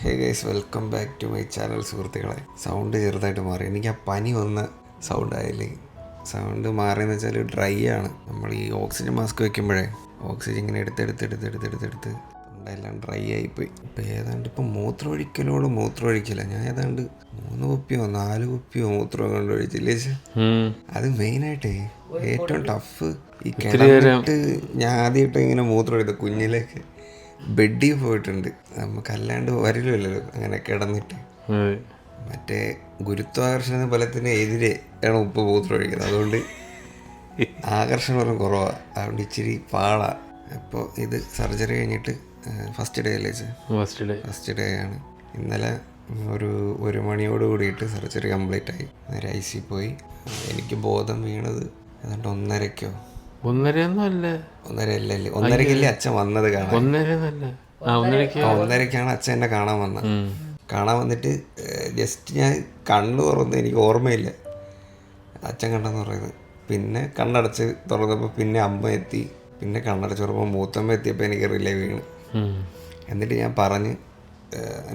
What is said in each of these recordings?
Hey guys, welcome back to my channel. സുഹൃത്തുക്കളെ, sound ചെറുതായിട്ട് മാറി. എനിക്ക് ആ പനി വന്ന സൗണ്ട് ആയില്ലേ. സൗണ്ട് മാറിയെന്ന് വെച്ചാൽ ഡ്രൈ ആണ്. നമ്മൾ ഈ ഓക്സിജൻ മാസ്ക് വെക്കുമ്പോഴേ ഓക്സിജൻ ഇങ്ങനെ എടുത്തെടുത്ത് തൊണ്ടെല്ലാം ഡ്രൈ ആയിപ്പോയി. ഇപ്പം ഏതാണ്ട് ഇപ്പം മൂത്രമൊഴിക്കില്ല. ഞാൻ ഏതാണ്ട് 3 കുപ്പിയോ 4 കുപ്പിയോ മൂത്രം കൊണ്ട് ഒഴിച്ചില്ലേ. അത് മെയിനായിട്ടേ ഏറ്റവും ടഫ് ഈ കിടന്നിട്ട്. ഞാൻ ആദ്യമായിട്ട് ഇങ്ങനെ മൂത്രം ഒഴിച്ചത് കുഞ്ഞിലേക്ക് ബെഡിൽ പോയിട്ടുണ്ട്. നമുക്കല്ലാണ്ട് വരില്ലല്ലോ അങ്ങനെ കിടന്നിട്ട്. മറ്റേ ഗുരുത്വാകർഷണ ബലത്തിന് എതിരെ ആണ് ഉപ്പ് മൂത്രം ഒഴിക്കുന്നത്. അതുകൊണ്ട് ആകർഷണം കുറവാണ്. അതുകൊണ്ട് ഇച്ചിരി പാടാ. അപ്പോൾ ഇത് സർജറി കഴിഞ്ഞിട്ട് ഫസ്റ്റ് ഡേ അല്ലേ? ഫസ്റ്റ് ഡേ ആണ്. ഇന്നലെ ഒരു മണിയോട് കൂടിയിട്ട് സർജറി കംപ്ലീറ്റ് ആയി. നേരെ IC പോയി. എനിക്ക് ബോധം വീണത് ഏതാണ്ട് 1:30 1:30 അച്ഛൻ വന്നത് കാണാൻ. 1:30 അച്ഛൻ എന്നെ കാണാൻ വന്നിട്ട് ജസ്റ്റ് ഞാൻ കണ്ണ് തുറന്ന്, എനിക്ക് ഓർമ്മയില്ല അച്ഛൻ കണ്ടെന്ന് പറയുന്നത്. പിന്നെ കണ്ണടച്ച് തുറന്നപ്പോൾ പിന്നെ അമ്മ എത്തി. പിന്നെ കണ്ണടച്ച് തുറന്നപ്പോൾ മൂത്തമ്മ എത്തിയപ്പോൾ എനിക്ക് റിലേ വീണ്. എന്നിട്ട് ഞാൻ പറഞ്ഞ്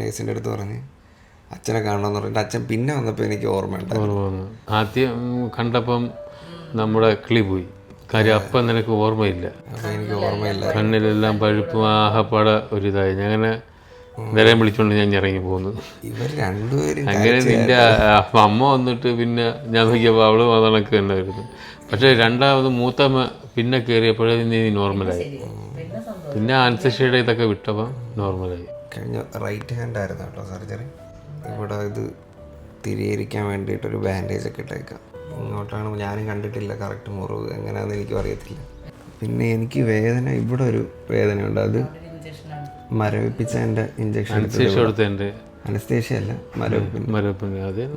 നേഴ്സിൻ്റെ അടുത്ത് പറഞ്ഞ് അച്ഛനെ കാണണമെന്ന് പറഞ്ഞിട്ട് അച്ഛൻ പിന്നെ വന്നപ്പോൾ എനിക്ക് ഓർമ്മയുണ്ടായിരുന്നു. ആദ്യം കണ്ടപ്പം നമ്മുടെ കിളി പോയി. കാര്യം അപ്പം നിനക്ക് ഓർമ്മയില്ല. എനിക്ക് ഓർമ്മയില്ല. കണ്ണിലെല്ലാം പഴുപ്പും ആഹപ്പാട ഒരിതായി. അങ്ങനെ നിലയം വിളിച്ചുകൊണ്ട് ഞാൻ ഇറങ്ങി പോകുന്നത്. ഇവർ രണ്ടുപേരും അങ്ങനെ നിന്റെ അമ്മ വന്നിട്ട് പിന്നെ ഞാൻ നോക്കിയപ്പോൾ അവള് കണക്ക് തന്നെ വരുന്നു. പക്ഷേ രണ്ടാമത് മൂത്തമ്മ പിന്നെ കയറിയപ്പോഴേ നീ നോർമലായി. പിന്നെ അൻസഷ്യയുടെ ഇതൊക്കെ വിട്ടപ്പോൾ നോർമലായി. കഴിഞ്ഞ റൈറ്റ് ഹാൻഡ് ആയിരുന്നു കേട്ടോ സർജറി. ഇവിടെ ഇത് തിരിയിരിക്കാൻ വേണ്ടിയിട്ടൊരു ബാൻഡേജ് ഒക്കെ ഇട്ടേക്കാം. ഇങ്ങോട്ടാണ് ഞാനും കണ്ടിട്ടില്ല കറക്റ്റ് മുറിവ് എങ്ങനെയാണെന്ന് എനിക്കും അറിയത്തില്ല. പിന്നെ എനിക്ക് വേദന, ഇവിടെ ഒരു വേദനയുണ്ട്. അത് മരവിപ്പിച്ചതിൻ്റെ ഇഞ്ചക്ഷൻ എടുത്തതിൻ്റെ അനസ്തേഷ്യ അല്ല,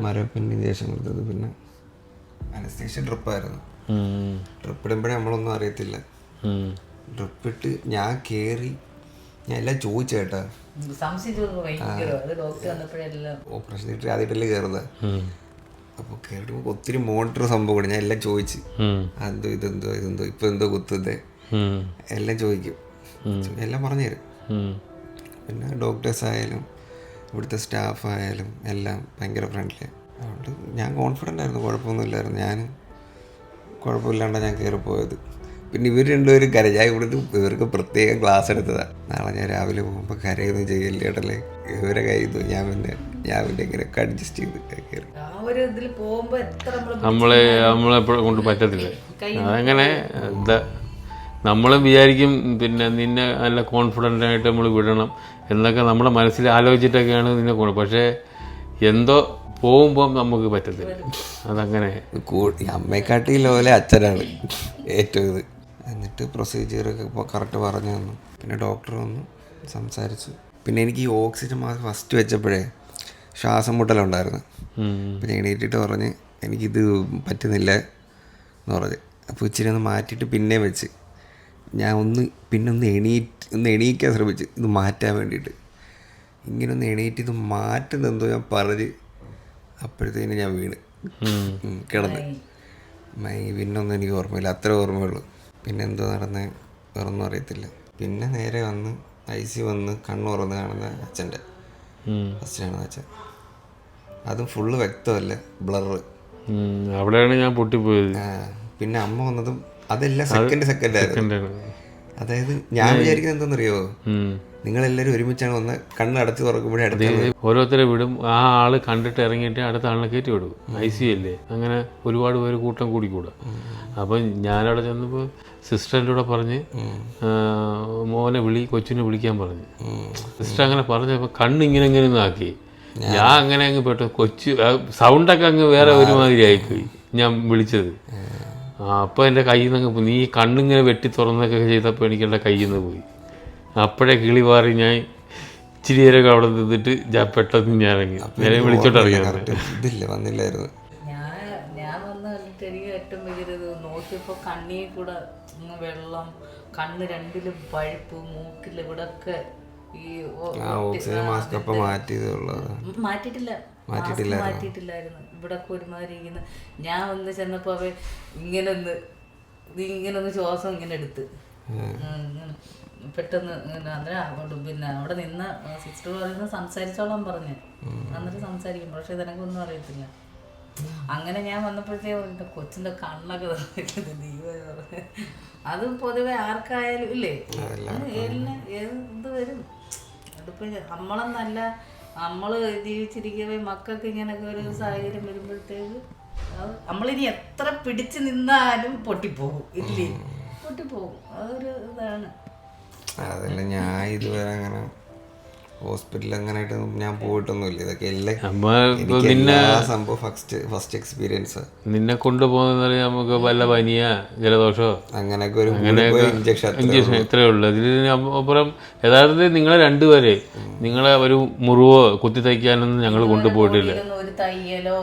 മരവിപ്പിൻ്റെ ഇഞ്ചക്ഷൻ കൊടുത്തത്. പിന്നെ അനസ്തേഷ്യ ഡ്രിപ്പായിരുന്നു. ഡ്രിപ്പ് ഇടുമ്പോഴേ നമ്മളൊന്നും അറിയത്തില്ല. ഡ്രിപ്പിട്ട് ഞാൻ കയറി, ഞാൻ എല്ലാം ചോദിച്ചേട്ടാ. ഓപ്പറേഷൻ തിയേറ്റർ ആദ്യമായിട്ടല്ലേ കയറുന്നത്. അപ്പോൾ കയറുമ്പോൾ ഒത്തിരി മോണിറ്റർ സംഭവമാണ്. ഞാൻ എല്ലാം ചോദിച്ച് അതെന്തോ ഇതെന്തോ ഇപ്പം എന്തോ കുത്തുന്നത് എല്ലാം ചോദിക്കും. എല്ലാം പറഞ്ഞു തരും. പിന്നെ ഡോക്ടേഴ്സ് ആയാലും ഇവിടുത്തെ സ്റ്റാഫ് ആയാലും എല്ലാം ഭയങ്കര ഫ്രണ്ട്ലി. അതുകൊണ്ട് ഞാൻ കോൺഫിഡൻ്റ് ആയിരുന്നു, കുഴപ്പമൊന്നുമില്ലായിരുന്നു. ഞാൻ കുഴപ്പമില്ലാണ്ടാണ് ഞാൻ കയറിപ്പോയത്. പിന്നെ ഇവർ രണ്ടുപേരും ഞാൻ ഇവിടുന്ന് ഇവർക്ക് പ്രത്യേകം ക്ലാസ് എടുത്തതാണ്. നാളെ ഞാൻ രാവിലെ പോകുമ്പോൾ കരയൊന്നും ചെയ്യില്ല കേട്ടല്ലേ. ഇവരെ കയ്യിൽ ഞാൻ പിന്നെ ഇങ്ങനെയൊക്കെ അഡ്ജസ്റ്റ് ചെയ്ത് കയറി. നമ്മളെപ്പോഴും കൊണ്ട് പറ്റത്തില്ല. അതങ്ങനെ നമ്മളും വിചാരിക്കും പിന്നെ നിന്നെ നല്ല കോൺഫിഡൻ്റ് ആയിട്ട് നമ്മൾ വിടണം എന്നൊക്കെ നമ്മുടെ മനസ്സിൽ ആലോചിച്ചിട്ടൊക്കെയാണ് നിന്നെ കൊണ്ട്. പക്ഷേ എന്തോ പോകുമ്പോൾ നമുക്ക് പറ്റത്തില്ല. അതങ്ങനെ അമ്മയെക്കാട്ടി പോലെ അച്ഛനാണ് ഏറ്റവും ഇത്. എന്നിട്ട് പ്രൊസീജിയറൊക്കെ ഇപ്പോൾ കറക്റ്റ് പറഞ്ഞു തന്നു. പിന്നെ ഡോക്ടർ വന്നു സംസാരിച്ചു. പിന്നെ എനിക്ക് ഈ ഓക്സിജൻ മാസ്ക് ഫസ്റ്റ് വെച്ചപ്പോഴേ ശ്വാസം മുട്ടലുണ്ടായിരുന്നു. അപ്പം ഞാൻ എണീറ്റിട്ട് പറഞ്ഞ് എനിക്കിത് പറ്റുന്നില്ല എന്ന് പറഞ്ഞ്. അപ്പോൾ ഇച്ചിരി ഒന്ന് മാറ്റിയിട്ട് പിന്നെയും വെച്ച് ഞാൻ ഒന്ന് എണീക്കാൻ ശ്രമിച്ച് ഇത് മാറ്റാൻ വേണ്ടിയിട്ട്. ഇങ്ങനെ ഒന്ന് എണീറ്റ് ഇത് മാറ്റുന്നെന്തോ ഞാൻ പറഞ്ഞ് അപ്പോഴത്തേന് ഞാൻ വീണ് കിടന്ന്. പിന്നൊന്നും എനിക്ക് ഓർമ്മയില്ല, അത്ര ഓർമ്മയുള്ളൂ. പിന്നെ എന്തോ നടന്ന് വേറൊന്നും അറിയത്തില്ല. പിന്നെ നേരെ വന്ന് IC വന്ന് കണ്ണ് തുറന്ന് കാണുന്ന അച്ഛൻ്റെ ഫസ്റ്റ് കാണുന്ന അച്ഛൻ. അതും ഫുള്ള് വ്യക്തമല്ല, ബ്ലറ്. അവിടെയാണ് ഞാൻ പൊട്ടിപ്പോയത്. പിന്നെ അമ്മ വന്നതും അതെല്ലാം സെക്കൻഡ് ആയിരുന്നു. അതായത് ഞാൻ വിചാരിക്കുന്നത് എന്താണെന്നറിയോ, നിങ്ങളെല്ലാവരും ഒരുമിച്ചാണ് വന്ന് കണ്ണ് അടച്ച് തുറക്കുമ്പോഴേ അടുത്ത ഓരോരുത്തരെ വിടും. ആ ആള് കണ്ടിട്ട് ഇറങ്ങിയിട്ട് അടുത്ത ആളിനെ കയറ്റി വിടും. IC അല്ലേ, അങ്ങനെ ഒരുപാട് പേര് കൂട്ടം കൂടിക്കൂടാ. അപ്പം ഞാനവിടെ ചെന്നപ്പോൾ സിസ്റ്ററിൻ്റെ കൂടെ പറഞ്ഞ് മോനെ കൊച്ചിനെ വിളിക്കാൻ പറഞ്ഞു. സിസ്റ്റർ അങ്ങനെ പറഞ്ഞപ്പോൾ കണ്ണിങ്ങനെ ഒന്നും ആക്കി. ഞാൻ അങ്ങനെ അങ്ങ് പെട്ടു. സൗണ്ടൊക്കെ അങ്ങ് വേറെ ഒരുമാതിരി ആയിപ്പോയി ഞാൻ വിളിച്ചത്. അപ്പോൾ എൻ്റെ കയ്യിൽ നിന്ന് നീ കണ്ണിങ്ങനെ വെട്ടി തുറന്നൊക്കെ ചെയ്തപ്പോൾ എനിക്ക് എൻ്റെ കയ്യിൽ നിന്ന് പോയി. അപ്പോഴേ കിളി മാറി. ഞാൻ ഇച്ചിരി നേരം അവിടെ നിന്നിട്ട് ഞാൻ പെട്ടെന്ന് ഞാൻ ഇറങ്ങി വിളിച്ചോട്ട് വന്നില്ലായിരുന്നു. ഞാൻ വന്ന് കണ്ടിട്ട് എനിക്ക് ഏറ്റവും വലിയൊരു നോക്കിയപ്പോൾ കണ്ണിൽ കൂടെ വെള്ളം, കണ്ണ് രണ്ടിലും പഴുപ്പ്, മൂക്കിൽ ഇവിടെ ഒക്കെ ഈ മാറ്റിയിട്ടില്ലായിരുന്നു. ഇവിടെ ഒക്കെ ഒരുമാതിരി ഇരിക്കുന്നു. ഞാൻ വന്ന് ചെന്നപ്പോൾ ഇങ്ങനെ ഒന്ന് ശ്വാസം ഇങ്ങനെ എടുത്ത് പെട്ടെന്ന് അന്നേരം പിന്നെ അവിടെ നിന്ന് സിസ്റ്റർ പറയുന്നത് സംസാരിച്ചോളാൻ പറഞ്ഞു. എന്നിട്ട് സംസാരിക്കും, പക്ഷെ ഇതെനിക്കൊന്നും അറിയത്തില്ല. അങ്ങനെ ഞാൻ വന്നപ്പോഴത്തേക്ക് കൊച്ചിൻ്റെ കണ്ണൊക്കെ അത് പൊതുവെ ആർക്കായാലും ഇല്ലേ, എന്ത് വരും. അതിപ്പോൾ നമ്മളെന്നല്ല, നമ്മൾ ജീവിച്ചിരിക്കവേ മക്കൾക്ക് ഇങ്ങനെയൊക്കെ ഒരു സാഹചര്യം വരുമ്പോഴത്തേക്ക് നമ്മളിനി എത്ര പിടിച്ചു നിന്നാലും പൊട്ടിപ്പോകും, ഇല്ലേ, പൊട്ടിപ്പോകും. അതൊരു ഇതാണ്. അതല്ല, ഞാൻ ഇതുവരെ അങ്ങനെ ഹോസ്പിറ്റലിൽ അങ്ങനെ ആയിട്ട് ഞാൻ പോയിട്ടൊന്നുമില്ല. ഇതൊക്കെ സംഭവം ഫസ്റ്റ് എക്സ്പീരിയൻസ്. നിന്നെ കൊണ്ടുപോകുന്ന നമുക്ക് വല്ല പനിയാ ജലദോഷമോ അങ്ങനെയൊക്കെ ഒരു ഇഞ്ചക്ഷൻ ഇത്രയേ ഉള്ളൂ. ഇതിന് അപ്പുറം യഥാർത്ഥത്തിൽ നിങ്ങളെ രണ്ടുപേരെ നിങ്ങളെ ഒരു മുറിവോ കുത്തി തയ്ക്കാനൊന്നും ഞങ്ങൾ കൊണ്ടുപോയിട്ടില്ല. ഒരു തയ്യലോ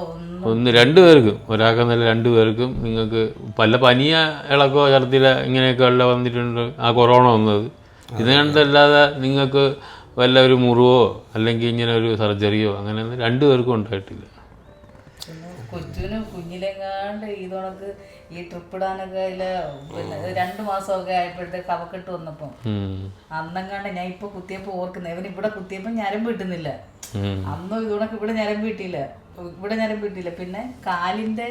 രണ്ടുപേർക്കും, ഒരാൾക്കെന്നല്ല രണ്ടുപേർക്കും നിങ്ങൾക്ക് പല പനിയ ഇളക്കോ ഛർദില ഇങ്ങനെയൊക്കെ ഉള്ള വന്നിട്ടുണ്ട്. ആ കൊറോണ വന്നത് ഇത് കണ്ടല്ലാതെ നിങ്ങൾക്ക് വല്ല ഒരു മുറിവോ അല്ലെങ്കിൽ ഇങ്ങനെ ഒരു സർജറിയോ അങ്ങനെ രണ്ടുപേർക്കും ഉണ്ടായിട്ടില്ല. കൊച്ചിനും കുഞ്ഞിലെങ്ങാണ്ട് ഇതോണക്ക് ഈ ട്രിപ്പ് ഇടാനൊക്കെ പിന്നെ 2 മാസമൊക്കെ ആയപ്പോഴത്തേക്ക് കവക്കെട്ട് വന്നപ്പം അന്നെങ്ങാണ്ട് ഞാൻ ഇപ്പൊ കുത്തിയപ്പോ ഓർക്കുന്നത്, ഇവൻ ഇവിടെ കുത്തിയപ്പോ ഞരമ്പ് കിട്ടുന്നില്ല. അന്നും ഇതോണക്ക് ഇവിടെ ഞരമ്പ് കിട്ടിയില്ല. പിന്നെ കാലിന്റെ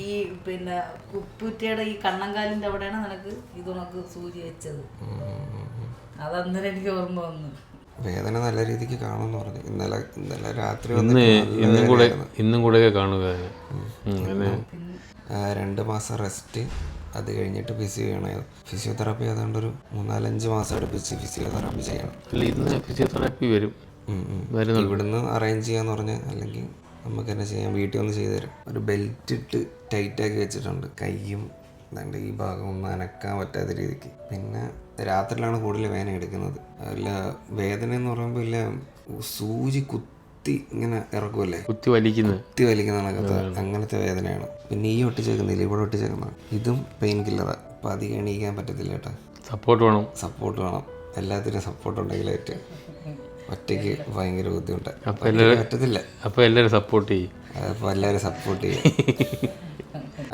ഈ പിന്നെ കുപ്പുറ്റയുടെ ഈ കണ്ണങ്കാലിന്റെ അവിടെയാണ് നിനക്ക് ഇതോണക്ക് സൂചി വെച്ചത്. അതന്നേരം എനിക്ക് ഓർമ്മ വന്നു. വേദന നല്ല രീതിക്ക് കാണുമെന്ന് പറഞ്ഞു. ഇന്നലെ രാത്രി ഇന്നും കൂടെ കാണുക. 2 മാസം റെസ്റ്റ്, അത് കഴിഞ്ഞിട്ട് ഫിസിയോതെറാപ്പി ഏതാണ്ട് ഒരു 4-5 മാസം അടുപ്പിച്ച് ഫിസിയോതെറാപ്പി ചെയ്യണം. ഫിസിയോതെറാപ്പി വരും ഇവിടുന്ന് അറേഞ്ച് ചെയ്യാന്ന് പറഞ്ഞാൽ, അല്ലെങ്കിൽ നമുക്ക് തന്നെ ചെയ്യാം, വീട്ടിൽ വന്ന് ചെയ്തു തരും. ഒരു ബെൽറ്റ് ഇട്ട് ടൈറ്റാക്കി വെച്ചിട്ടുണ്ട്, കൈയും അതാണ്ട് ഈ ഭാഗം ഒന്നും അനക്കാൻ പറ്റാത്ത രീതിക്ക്. പിന്നെ രാത്രിയിലാണ് കൂടുതൽ വേദന എടുക്കുന്നത്. അല്ല, വേദന എന്ന് പറയുമ്പോൾ ഇല്ല, സൂചി കുത്തി ഇങ്ങനെ ഇറക്കുമല്ലേ, കുത്തി വലിക്കുന്ന അങ്ങനത്തെ വേദനയാണ്. പിന്നെ ഈ ഒട്ടിച്ചേക്കുന്നില്ല, ഇവിടെ ഒട്ടിച്ചേക്കുന്ന ഇതും പെയിൻ കില്ലറാണ്. അപ്പം അധികം എണീക്കാൻ പറ്റത്തില്ല കേട്ടോ. സപ്പോർട്ട് വേണം. എല്ലാത്തിനും സപ്പോർട്ട് ഉണ്ടെങ്കിലായിട്ട്. ഒറ്റയ്ക്ക് ഭയങ്കര ബുദ്ധിമുട്ടാണ്, പറ്റത്തില്ല. അപ്പോൾ എല്ലാവരും സപ്പോർട്ട് ചെയ്യും. അപ്പോൾ എല്ലാവരും സപ്പോർട്ട് ചെയ്യും.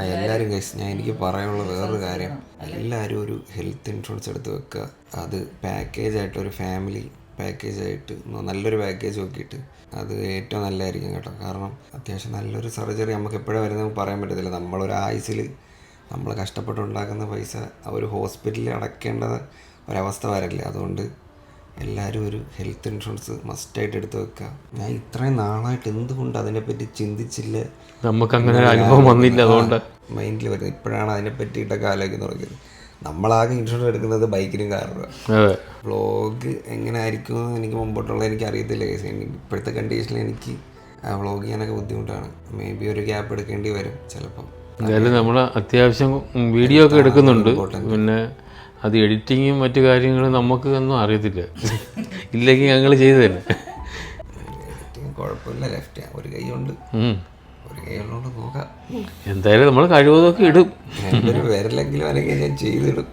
എല്ലാവരും ഗൈസ്, ഞാൻ എനിക്ക് പറയാനുള്ള വേറൊരു കാര്യം, എല്ലാവരും ഒരു ഹെൽത്ത് ഇൻഷുറൻസ് എടുത്ത് വെക്കുക. അത് പാക്കേജായിട്ട്, ഒരു ഫാമിലി പാക്കേജായിട്ട് നല്ലൊരു പാക്കേജ് നോക്കിയിട്ട് അത് ഏറ്റവും നല്ലതായിരിക്കും കേട്ടോ. കാരണം അത്യാവശ്യം നല്ലൊരു സർജറി നമുക്ക് എപ്പോഴാണ് വരുന്നത് പറയാൻ പറ്റത്തില്ല. നമ്മളൊരു ആയുസിൽ നമ്മൾ കഷ്ടപ്പെട്ടുണ്ടാക്കുന്ന പൈസ ഒരു ഹോസ്പിറ്റലിൽ അടയ്ക്കേണ്ട ഒരവസ്ഥ വരില്ല. അതുകൊണ്ട് എല്ലാവരും ഒരു ഹെൽത്ത് ഇൻഷുറൻസ് മസ്റ്റായിട്ട് എടുത്ത് വെക്കുക. ഞാൻ ഇത്രയും നാളായിട്ട് എന്തുകൊണ്ട് അതിനെപ്പറ്റി ചിന്തിച്ചില്ല, നമുക്കങ്ങനെ ഒരു അനുഭവം വന്നില്ല, അതുകൊണ്ട് മൈൻഡിൽ വരുന്നത് ഇപ്പോഴാണ് അതിനെ പറ്റിയിട്ടൊക്കെ ആലോചിക്കാൻ തുടങ്ങിയത്. നമ്മളാകെ ഇൻഷുറൻസ് എടുക്കുന്നത് ബൈക്കിനും കാറിനും. വ്ളോഗ് എങ്ങനെ ആയിരിക്കും എനിക്ക് മുമ്പോട്ടുള്ളത് എനിക്ക് അറിയത്തില്ല. ഇപ്പോഴത്തെ കണ്ടീഷനിൽ എനിക്ക് വ്ളോഗ് ചെയ്യാനൊക്കെ ബുദ്ധിമുട്ടാണ്. മേ ബി ഒരു ഗ്യാപ്പ് എടുക്കേണ്ടി വരും ചിലപ്പം. എന്തായാലും നമ്മൾ അത്യാവശ്യം വീഡിയോ ഒക്കെ എടുക്കുന്നുണ്ട്. പിന്നെ അത് എഡിറ്റിങ്ങും മറ്റു കാര്യങ്ങളും നമുക്ക് ഒന്നും അറിയത്തില്ല. ഇല്ലെങ്കിൽ ഞങ്ങൾ ചെയ്തു തന്നെ. എഡിറ്റിങ് കുഴപ്പമില്ല, ലെഫ്റ്റ് ഒരു കൈ ഉണ്ട്, ഒരു കൈ ഉള്ളതുകൊണ്ട് നോക്കാം. എന്തായാലും നമ്മൾ കഴിവതൊക്കെ ഇടും. എന്തൊരു വരലെങ്കിലും അല്ലെങ്കിൽ ഞാൻ ചെയ്തിടും.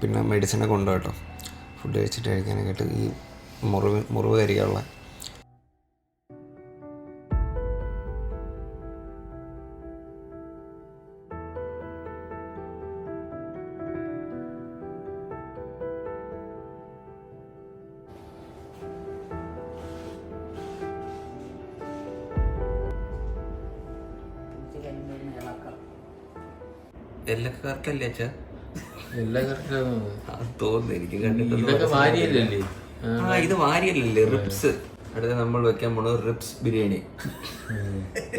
പിന്നെ മെഡിസിനൊക്കെ ഉണ്ടോ കേട്ടോ, ഫുഡ് കഴിച്ചിട്ട് കഴിക്കാനൊക്കെ ആയിട്ട്. ഈ മുറിവ് കരിയുള്ള എല്ലാ കറക്റ്റല്ലേ അച്ഛാ? തോന്നുന്നു എനിക്ക് കണ്ടിട്ട്. ഇത് വാരിയല്ലേ, റിബ്സ്. അടുത്ത നമ്മൾ വെക്കാൻ പോണത് റിബ്സ് ബിരിയാണി.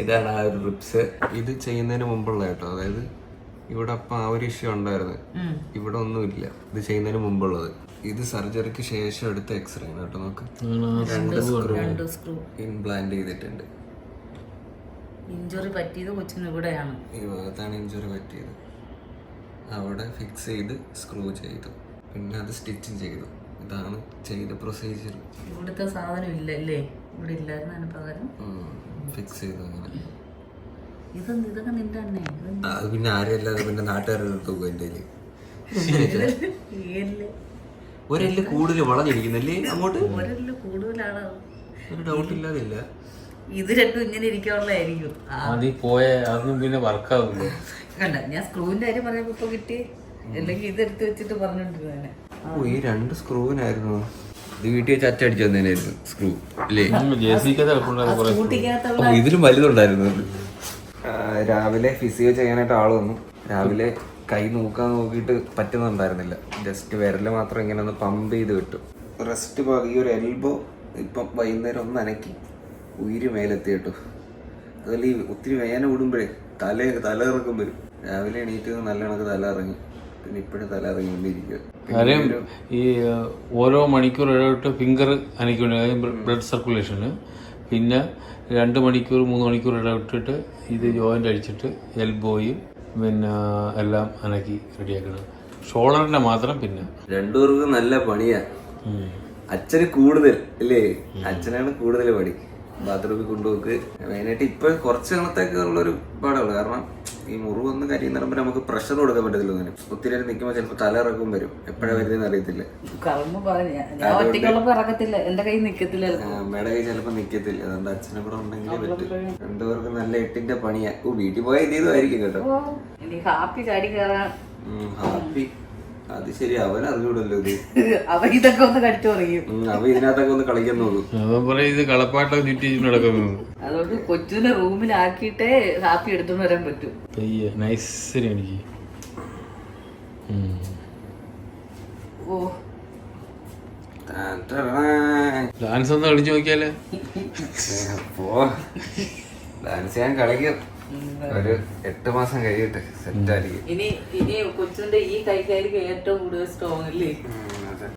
ഇതാണ് ആ ഒരു റിബ്സ്. ഇത് ചെയ്യുന്നതിന് മുമ്പുള്ള കേട്ടോ, അതായത് ഇവിടെ അപ്പം ആ ഒരു ഇഷ്യൂ ഉണ്ടായിരുന്നു, ഇവിടെ ഒന്നുമില്ല. ഇത് ചെയ്യുന്നതിന് മുമ്പുള്ളത്. ഇത് സർജറിക്ക് ശേഷം എടുത്ത എക്സ്റേ ആണ് കേട്ടോ. നോക്ക്, 2 സ്ക്രൂ ഇംപ്ലാന്റ് ചെയ്തിട്ടുണ്ട്. ഇഞ്ചുറി പറ്റിയത് കൊച്ചിന് ഇവിടെയാണ്, ഈ ഭാഗത്താണ് ഇഞ്ചുറി പറ്റിയത്. അവിടെ ഫിക്സ് ചെയ്ത് സ്ക്രൂ ചെയ്തു, പിന്നെ അത് സ്റ്റിച്ചിങ് ചെയ്തു. ഇതാണ് ചെയ്ത പ്രൊസീജിയർ. ഇവിടുത്തെ സാധനം ഇല്ലല്ലേ, ഇവിടെ ഇല്ലായിരുന്നു, അതിന് പകരം ഫിക്സ് ചെയ്തു. അങ്ങനെ ഇതൊക്കെ നിന്റെ തന്നെ. അത് പിന്നെ ആരെയല്ലാതെ പിന്നെ നാട്ടുകാരുടെ തൂക്കും. എൻ്റെ ഒരെല്ല് കൂടുതൽ വളഞ്ഞിരിക്കുന്നല്ലേ അങ്ങോട്ട്, ഒരെല്ല് കൂടുതലാണ്, ഒരു ഡൗട്ട് ഇല്ലാതില്ല. ഇത് രണ്ടും ഇങ്ങനെ ഇരിക്കാനുള്ളതായിരിക്കും. പിന്നെ വർക്കാവില്ല. കണ്ട, ഞാൻ സ്ക്രൂവിന്റെ കാര്യം പറഞ്ഞപ്പോ ഇപ്പൊ കിട്ടി. അല്ലെങ്കിൽ ഇതെടുത്ത് വെച്ചിട്ട് പറഞ്ഞോണ്ടിരുന്നേനെ. ഓ ഈ 2 സ്ക്രൂവിനായിരുന്നു ഇത് വീട്ടിൽ വെച്ച് അച്ചടിച്ചു തന്നേനായിരുന്നു സ്ക്രൂ അല്ലേ? കൂട്ടിക്കകത്തുള്ള ഓ ഇതിലും വലുതുണ്ടായിരുന്നു അത്. രാവിലെ ഫിസിയോ ചെയ്യാനായിട്ട് ആള് വന്നു. രാവിലെ കൈ നോക്കിയിട്ട് പറ്റുന്നുണ്ടായിരുന്നില്ല. ജസ്റ്റ് വിരല് മാത്രം ഇങ്ങനെ ഒന്ന് പമ്പ് ചെയ്ത് വിട്ടു. റെസ്റ്റ് ഈ ഒരു എൽബോ ഇപ്പം വൈകുന്നേരം ഒന്ന് അനക്കി ഉയിര് മേലെത്തി കേട്ടോ. അതുപോലെ ഈ ഒത്തിരി വേന വിടുമ്പോഴേ തല വരും. രാവിലെ എണീറ്റ് നല്ല കണക്ക് തല ഇറങ്ങി. പിന്നെ ഇപ്പോഴും തല ഇറങ്ങിക്കൊണ്ടിരിക്കുക. കാര്യം ഈ ഓരോ മണിക്കൂർ ഇടവിട്ട് ഫിംഗർ അനക്കിക്കൊണ്ട് ബ്ലഡ് സർക്കുലേഷന്, പിന്നെ 2 മണിക്കൂർ 3 മണിക്കൂർ ഇടവിട്ടിട്ട് ഇത് ജോയിൻ്റ് അടിച്ചിട്ട് എൽബോയും പിന്നെ എല്ലാം അനക്കി റെഡിയാക്കണം. ഷോൾഡറിൻ്റെ മാത്രം പിന്നെ 2 പേർക്കും നല്ല പണിയാ. അച്ഛന് കൂടുതൽ അല്ലേ? അച്ഛനാണ് കൂടുതൽ പണി. ബാത്റൂമിൽ കൊണ്ടുപോക്ക് മെയിനായിട്ട് ഇപ്പൊ കുറച്ച് നാളത്തേക്ക് ഉള്ളൊരു പാടുള്ളൂ. കാരണം ഈ മുറിവൊന്ന് കരിയുന്നിടമ്പോൾ നമുക്ക് പ്രഷർ കൊടുക്കാൻ പറ്റത്തില്ല. ഒന്നിനും ഒത്തിരി നേരം നിൽക്കുമ്പോൾ ചിലപ്പോൾ തല ഇറക്കും വരും. എപ്പോഴാ വരുന്നതെന്ന് അറിയത്തില്ല. ഞാൻ ഒറ്റയ്ക്കുള്ളപ്പോ ഇറക്കത്തില്ല, എന്റെ കൈ നിക്കത്തില്ല. അമ്മയുടെ കൈ ചിലപ്പോൾ നിക്കത്തില്ല. അതുകൊണ്ട് അച്ഛനെ കൂടെ ഉണ്ടെങ്കിലേ പറ്റും. 2 പേർക്ക് നല്ല 8ന്റെ പണിയാ. വീട്ടിൽ പോയാൽ ഇതീതുമായിരിക്കും കേട്ടോ. ഇനി ഹാപ്പി ചാടി കയറാൻ. ഹാപ്പി അത് ശരി, അവൻ അറിഞ്ഞൂടല്ലോ ഇത്. അവ ഇതൊക്കെ ഒന്ന് കടിച്ചു പറയും. അവ ഇതിനകത്തൊക്കെ ഒന്ന് കളിക്കാൻ നോക്കും. അപ്പം പറയും ഇത് കളപ്പാട്ടം ചുറ്റി നടക്കുന്നു. അതുകൊണ്ട് കൊച്ചിനെ റൂമിലാക്കിയിട്ടേ ഹാപ്പി എടുത്തോണ്ട് വരാൻ പറ്റും. നൈസരി എനിക്ക് ഡാൻസ് ഒന്ന് കളിച്ചു നോക്കിയാലേ? ഡാൻസ് ചെയ്യാൻ കളിക്കും. ഒരു 8 മാസം കഴിയട്ടെ, സെറ്റ് ആയിരിക്കും. ഇനി കൊച്ചിന്റെ ഈ കൈക്കായിരിക്കും ഏറ്റവും കൂടുതൽ സ്ട്രോങ് അല്ലേ?